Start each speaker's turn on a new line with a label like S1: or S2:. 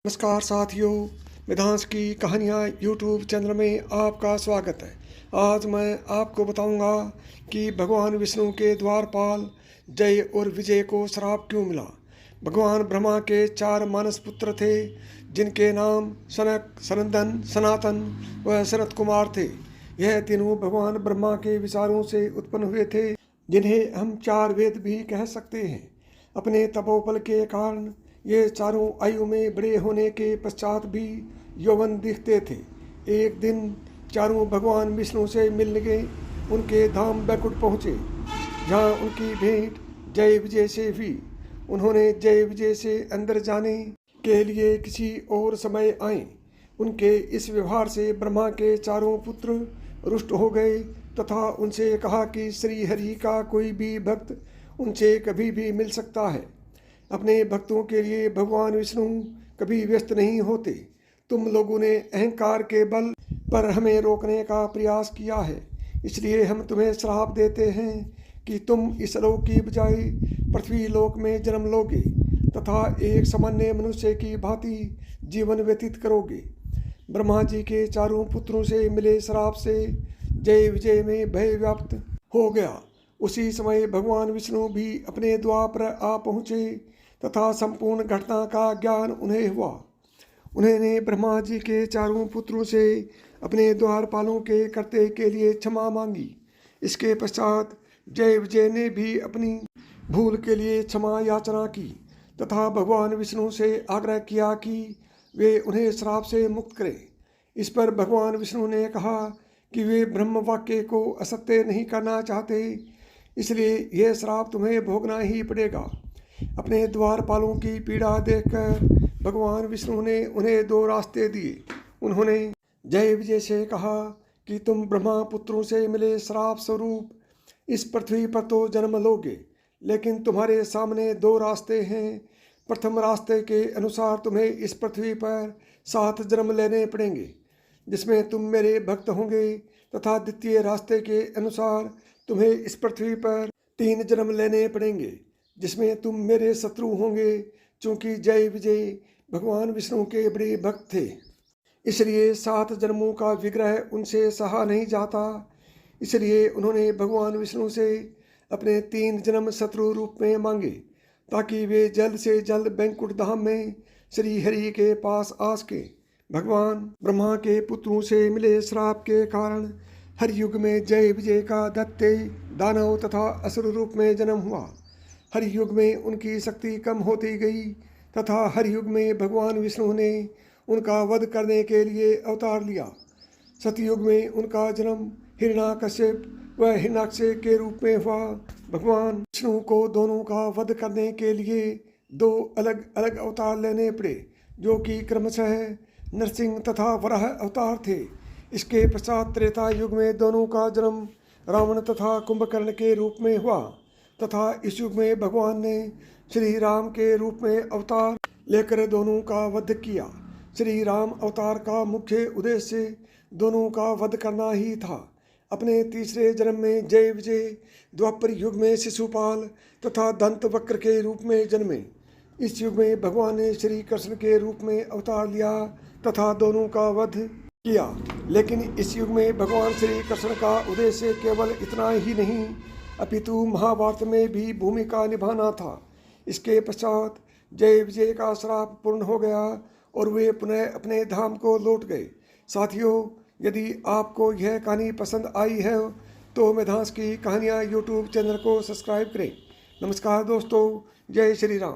S1: नमस्कार साथियों, वेदांश की कहानियाँ यूट्यूब चैनल में आपका स्वागत है। आज मैं आपको बताऊंगा कि भगवान विष्णु के द्वारपाल जय और विजय को श्राप क्यों मिला। भगवान ब्रह्मा के 4 मानस पुत्र थे, जिनके नाम सनक, सनंदन, सनातन व सनत कुमार थे। यह तीनों भगवान ब्रह्मा के विचारों से उत्पन्न हुए थे, जिन्हें हम 4 वेद भी कह सकते हैं। अपने तपोबल के कारण ये चारों आयु में बड़े होने के पश्चात भी यौवन दिखते थे। एक दिन चारों भगवान विष्णु से मिलने गए उनके धाम बैकुंठ पहुँचे, जहाँ उनकी भेंट जय विजय से हुई। उन्होंने जय विजय से अंदर जाने के लिए किसी और समय आए। उनके इस व्यवहार से ब्रह्मा के चारों पुत्र रुष्ट हो गए तथा उनसे कहा कि श्री हरि का कोई भी भक्त उनसे कभी भी मिल सकता है। अपने भक्तों के लिए भगवान विष्णु कभी व्यस्त नहीं होते। तुम लोगों ने अहंकार के बल पर हमें रोकने का प्रयास किया है, इसलिए हम तुम्हें श्राप देते हैं कि तुम इस लोक की बजाय पृथ्वी लोक में जन्म लोगे तथा एक सामान्य मनुष्य की भांति जीवन व्यतीत करोगे। ब्रह्मा जी के चारों पुत्रों से मिले श्राप से जय विजय में भय व्याप्त हो गया। उसी समय भगवान विष्णु भी अपने द्वार पर आ पहुँचे तथा संपूर्ण घटना का ज्ञान उन्हें हुआ। उन्होंने ब्रह्मा जी के चारों पुत्रों से अपने द्वारपालों के कर्तव्य के लिए क्षमा मांगी। इसके पश्चात जय विजय ने भी अपनी भूल के लिए क्षमा याचना की तथा भगवान विष्णु से आग्रह किया कि वे उन्हें श्राप से मुक्त करें। इस पर भगवान विष्णु ने कहा कि वे ब्रह्म वाक्य को असत्य नहीं करना चाहते, इसलिए यह श्राप तुम्हें भोगना ही पड़ेगा। अपने द्वारपालों की पीड़ा देखकर भगवान विष्णु ने उन्हें 2 रास्ते दिए। उन्होंने जय विजय से कहा कि तुम ब्रह्मा पुत्रों से मिले श्राप स्वरूप इस पृथ्वी पर तो जन्म लोगे, लेकिन तुम्हारे सामने 2 रास्ते हैं। प्रथम रास्ते के अनुसार तुम्हें इस पृथ्वी पर 7 जन्म लेने पड़ेंगे, जिसमें तुम मेरे भक्त होंगे, तथा द्वितीय रास्ते के अनुसार तुम्हें इस पृथ्वी पर 3 जन्म लेने पड़ेंगे, जिसमें तुम मेरे शत्रु होंगे। चूँकि जय विजय भगवान विष्णु के बड़े भक्त थे, इसलिए 7 जन्मों का विग्रह उनसे सहा नहीं जाता। इसलिए उन्होंने भगवान विष्णु से अपने 3 जन्म शत्रु रूप में मांगे, ताकि वे जल्द से जल्द बैकुंठ धाम में श्री हरि के पास आ सके। भगवान ब्रह्मा के पुत्रों से मिले श्राप के कारण हर युग में जय विजय का दैत्य, दानव तथा असुर रूप में जन्म हुआ। हर युग में उनकी शक्ति कम होती गई तथा हर युग में भगवान विष्णु ने उनका वध करने के लिए अवतार लिया। सतयुग में उनका जन्म हिरण्याकश्यप व हिरण्याक्ष के रूप में हुआ। भगवान विष्णु को दोनों का वध करने के लिए 2 अलग अलग अवतार लेने पड़े, जो कि क्रमशः नरसिंह तथा वराह अवतार थे। इसके पश्चात त्रेता युग में दोनों का जन्म रावण तथा कुंभकर्ण के रूप में हुआ तथा इस युग में भगवान ने श्री राम के रूप में अवतार लेकर दोनों का वध किया। श्री राम अवतार का मुख्य उद्देश्य दोनों का वध करना ही था। अपने तीसरे जन्म में जय विजय द्वापर युग में शिशुपाल तथा दंत वक्र के रूप में जन्मे। इस युग में भगवान ने श्री कृष्ण के रूप में अवतार लिया तथा दोनों का वध किया। लेकिन इस युग में भगवान श्री कृष्ण का उद्देश्य केवल इतना ही नहीं, अपितु महाभारत में भी भूमिका निभाना था। इसके पश्चात जय विजय का श्राप पूर्ण हो गया और वे पुनः अपने धाम को लौट गए। साथियों, यदि आपको यह कहानी पसंद आई है तो वेदांश की कहानियाँ यूट्यूब चैनल को सब्सक्राइब करें। नमस्कार दोस्तों, जय श्री राम।